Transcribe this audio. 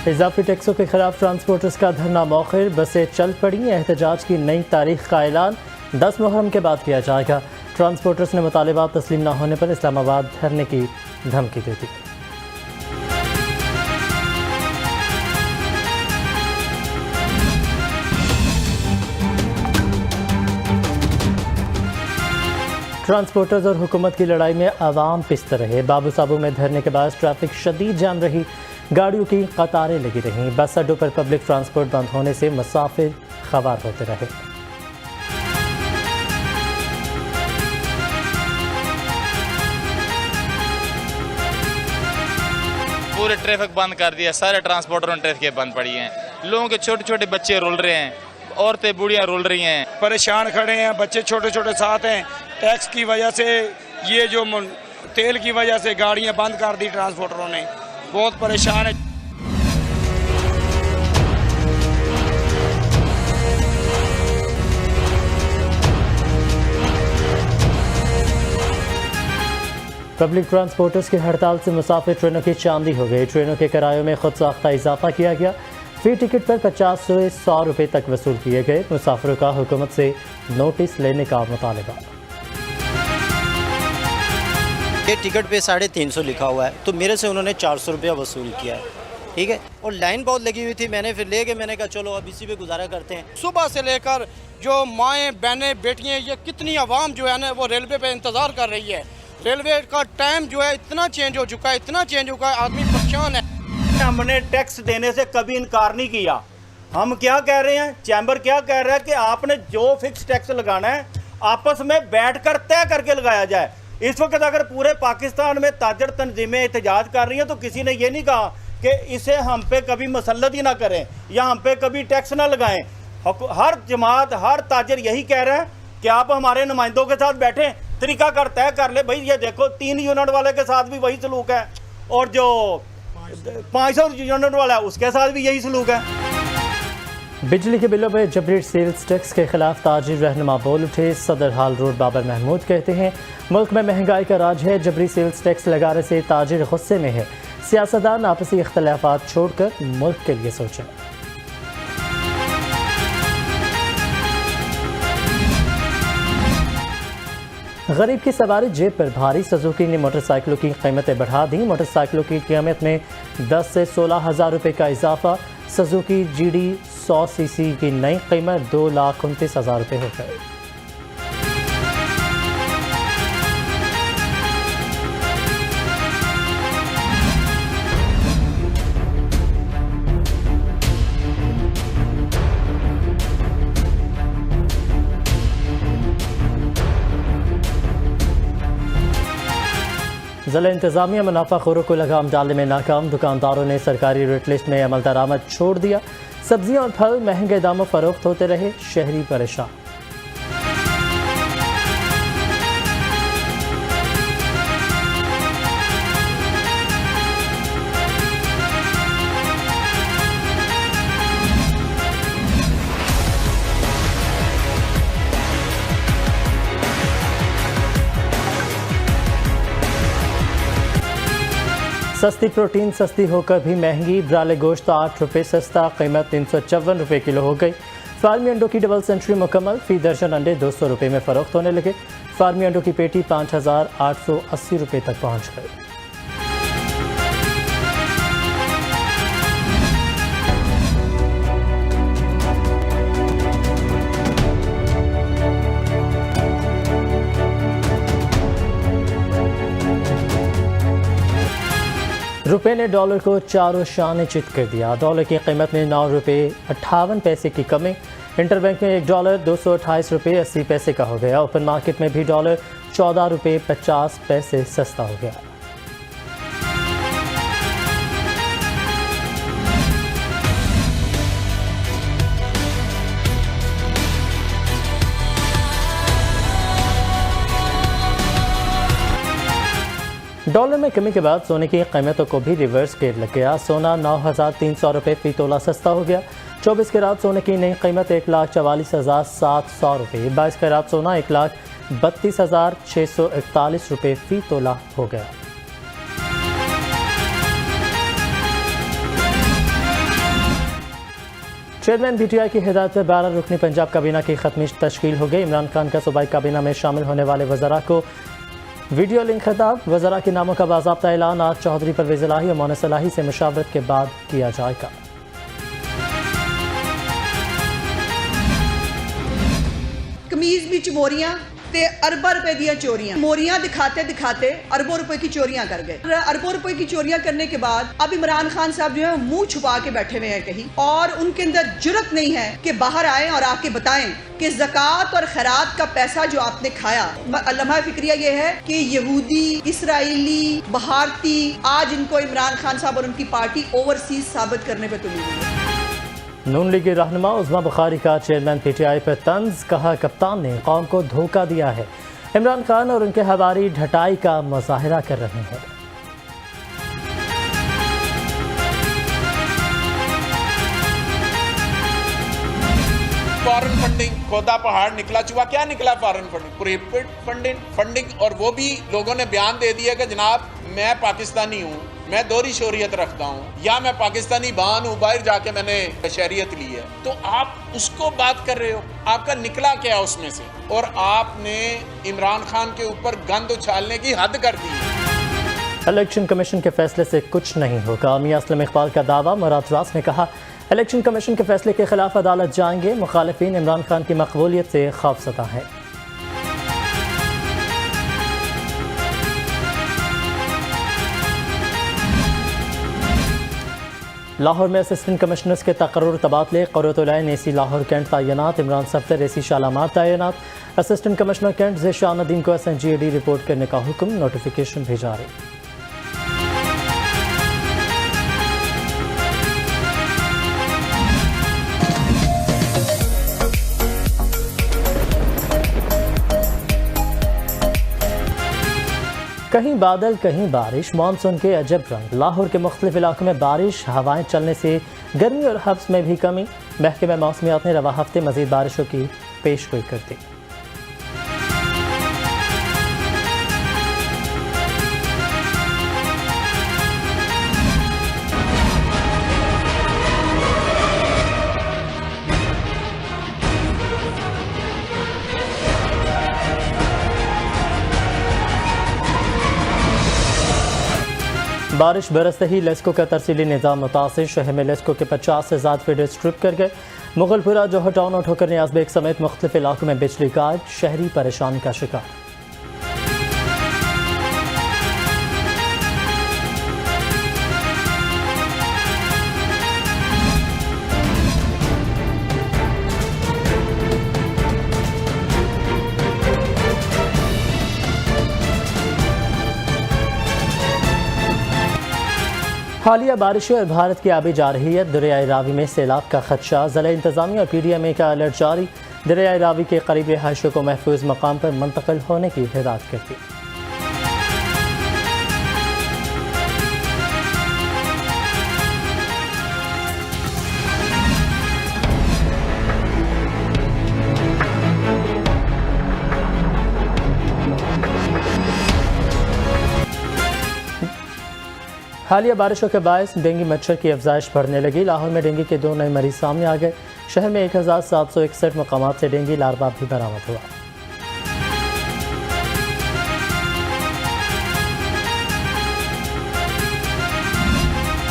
इजाफी टैक्सों के खिलाफ ट्रांसपोर्टर्स का धरना मौखिर, बसें चल पड़ी। एहतजाज की नई तारीख का ऐलान 10 मुहर्रम के बाद किया जाएगा। ट्रांसपोर्टर्स ने मुतालिबात तस्लीम न होने पर इस्लामाबाद धरने की धमकी दे दी। ट्रांसपोर्टर्स और हुकूमत की लड़ाई में आवाम पिसते रहे। बाबू साबू में धरने के बाद ट्रैफिक शदीद जाम रही, गाड़ियों की कतारें लगी रहीं। बस अड्डों पर पब्लिक ट्रांसपोर्ट बंद होने से मुसाफिर खवार होते रहे। पूरे ट्रैफिक बंद कर दिया, सारे ट्रांसपोर्टरों ने ट्रैफिक बंद पड़ी हैं। लोगों के छोटे छोटे बच्चे रुल रहे हैं, औरतें बूढ़ियाँ रुल रही हैं, परेशान खड़े हैं, बच्चे छोटे छोटे साथ हैं। टैक्स की वजह से, ये जो तेल की वजह से गाड़ियां बंद कर दी ट्रांसपोर्टरों ने, बहुत परेशान है। पब्लिक ट्रांसपोर्टर्स की हड़ताल से मुसाफिर ट्रेनों की चांदी हो गई। ट्रेनों के किरायों में खुद साख्ता इजाफा किया गया। फी टिकट पर 50 से 100 रुपये तक वसूल किए गए। मुसाफिरों का हुकूमत से नोटिस लेने का मुतालबा। ये टिकट पे 350 लिखा हुआ है, तो मेरे से उन्होंने 400 रुपया वसूल किया है, ठीक है। और लाइन बहुत लगी हुई थी, मैंने फिर ले गए, मैंने कहा चलो अब इसी पे गुजारा करते हैं। सुबह से लेकर जो माएँ बहनें बेटियाँ, ये कितनी आवाम जो है ना वो रेलवे पे इंतज़ार कर रही है। रेलवे का टाइम जो है इतना चेंज हो चुका है, इतना चेंज हो चुका है, आदमी परेशान है। हमने टैक्स देने से कभी इनकार नहीं किया। हम क्या कह रहे हैं, चैम्बर क्या कह रहा है कि आपने जो फिक्स टैक्स लगाना है आपस में बैठकर तय करके लगाया जाए। इस वक्त अगर पूरे पाकिस्तान में ताजर तंजीमें एहतजाज कर रही हैं तो किसी ने ये नहीं कहा कि इसे हम पे कभी मसल्लत ही ना करें या हम पे कभी टैक्स ना लगाएं। हर जमात, हर ताजर यही कह रहा है कि आप हमारे नुमाइंदों के साथ बैठें, तरीका कर तय कर ले। भाई ये देखो 3 यूनिट वाले के साथ भी वही सलूक है और जो 500 यूनिट वाला है उसके साथ भी यही सलूक है। बिजली के बिलों में जबरी सेल्स टैक्स के खिलाफ ताजिर रहनुमा बोल उठे। सदर हाल रोड बाबर महमूद कहते हैं मुल्क में महंगाई का राज है, जबरी सेल्स टैक्स लगाने से ताजिर गुस्से में है। सियासतदान आपसी इख्तलाफात छोड़कर मुल्क के लिए सोचें। गरीब की सवारी जेब पर भारी। सुजुकी ने मोटरसाइकिलों की कीमतें बढ़ा दी। मोटरसाइकिलों की कीमत में 10 से 16 हज़ार रुपये का इजाफा। सुजुकी GD 100 cc की नई कीमत 2,29,000 रुपये हो गई। ज़िला इंतज़ामिया मुनाफाखोरों को लगाम डालने में नाकाम। दुकानदारों ने सरकारी रेट लिस्ट में अमल दरामद छोड़ दिया। सब्जियां और फल महंगे दामों फरोख्त होते रहे, शहरी परेशान। सस्ती प्रोटीन सस्ती होकर भी महंगी। ब्राले गोश्त 8 रुपये सस्ता, कीमत 354 रुपये किलो हो गई। फार्मी अंडों की डबल सेंचुरी मुकम्मल, फी दर्जन अंडे 200 रुपये में फ़रोख्त होने लगे। फार्मी अंडों की पेटी 5,880 रुपये तक पहुँच गई। रुपये ने डॉलर को चारों शाने चित कर दिया। डॉलर की कीमत में 9 रुपये 58 पैसे की कमी। इंटरबैंक में 1 डॉलर 228 रुपये 80 पैसे का हो गया। ओपन मार्केट में भी डॉलर 14 रुपये 50 पैसे सस्ता हो गया। डॉलर में कमी के बाद सोने की कीमतों को भी रिवर्स गेयर लग गया। सोना 9,300 रुपये फी तोला सस्ता हो गया। 24 कैरात सोने की नई कीमत 1,44,700 रुपये। 22 कैरात सोना 1,32,641 रुपये फी तोला हो गया। चेयरमैन PTI की हिदायत पर 12 रुकनी पंजाब काबीना की खत्मी तश्कील हो गई। इमरान खान का सूबाई काबीना में शामिल होने वाले वज़रा को वीडियो लिंक खिताब। वज़रा के नामों का बाज़ाब्ता ऐलान आज चौधरी परवेज़ इलाही और मोनस इलाही से मुशावरत के बाद किया जाएगा। कमीज विच मोरियां ते अरबों रुपए दी चोरियां, मोरियां दिखाते दिखाते अरबों रुपए की चोरियां कर गए। अरबों रुपए की चोरियां करने के बाद अब इमरान खान साहब जो है मुंह छुपा के बैठे हुए हैं कहीं, और उनके अंदर जुर्रत नहीं है कि बाहर आए और आके बताएं कि ज़कात और खैरात का पैसा जो आपने खाया। लम्हा फिक्रिया ये है कि यहूदी, इसराइली, भारती आज इनको इमरान खान साहब और उनकी पार्टी ओवरसीज साबित करने पर तुली हुई है। नून लीगी रहनुमा उज़मा बुखारी का चेयरमैन PTI पर तंज, कहा कप्तान ने कौम को धोखा दिया है। इमरान खान और उनके हवारी ढटाई का मुजाहिरा कर रहे हैं। फॉरेन फंडिंग, खोदा पहाड़ निकला चुहा, क्या निकला फॉरेन फंडिंग? Prohibited funding. और वो भी लोगों ने बयान दे दिया कि जनाब मैं पाकिस्तानी हूँ, मैं दोहरी शोरियत रखता हूँ, या मैं पाकिस्तानी बान हूँ, बाहर जाके मैंने शहरियत ली है। तो आप उसको बात कर रहे हो, आपका निकला क्या उसमें से? और आपने इमरान खान के ऊपर गंद उछालने की हद कर दी है। इलेक्शन कमीशन के फैसले से कुछ नहीं होगा, मियां असलम इकबाल का दावा। मुराद रास ने कहा इलेक्शन कमीशन के फैसले के खिलाफ अदालत जाएंगे। मुखालिफिन इमरान खान की मकबूलियत से खौफज़दा है। लाहौर में असिस्टेंट कमिश्नर्स के तकर्रुर तबादले। क़ुर्रतुल-ऐन AC लाहौर कैंट तैनात। इमरान सफ्दर AC शालामार तैनात। Assistant commissioner cantt Zeeshan Nadeem को SNGAD रिपोर्ट करने का हुक्म, नोटिफिकेशन भेजा रही। कहीं बादल कहीं बारिश, मानसून के अजब रंग। लाहौर के मुख्तलिफ इलाकों में बारिश, हवाएं चलने से गर्मी और हब्स में भी कमी। महकमा मौसमियात ने रवा हफ्ते मजीद बारिशों की पेशगोई कर दी। बारिश बरसते ही लेस्को का तरसीली निज़ाम मुतासिर। शहर में लेस्को के 50 से ज़्यादा फीडर स्ट्रिप कर गए। मुगलपुरा, जोहर टाउन और ठोकर नियाज़ बेग समेत मुख्तलिफ इलाकों में बिजली गायब। शहरी परेशानी का शिकार। हालिया बारिशें और भारत की आबी जारहियत। दरियाई रावी में सैलाब का खदशा। ज़िला इंतज़ामिया और PDMA का अलर्ट जारी। दरियाई रावी के करीब रिहायशियों को महफूज मकाम पर मुंतकिल होने की हिदायत कर दी। हालिया बारिशों के बायस डेंगू मच्छर की अफजाइश बढ़ने लगी। लाहौर में डेंगू के 2 नए मरीज सामने आ गए। शहर में 1761 मकामात से डेंगू लार्वा भी बरामद हुआ।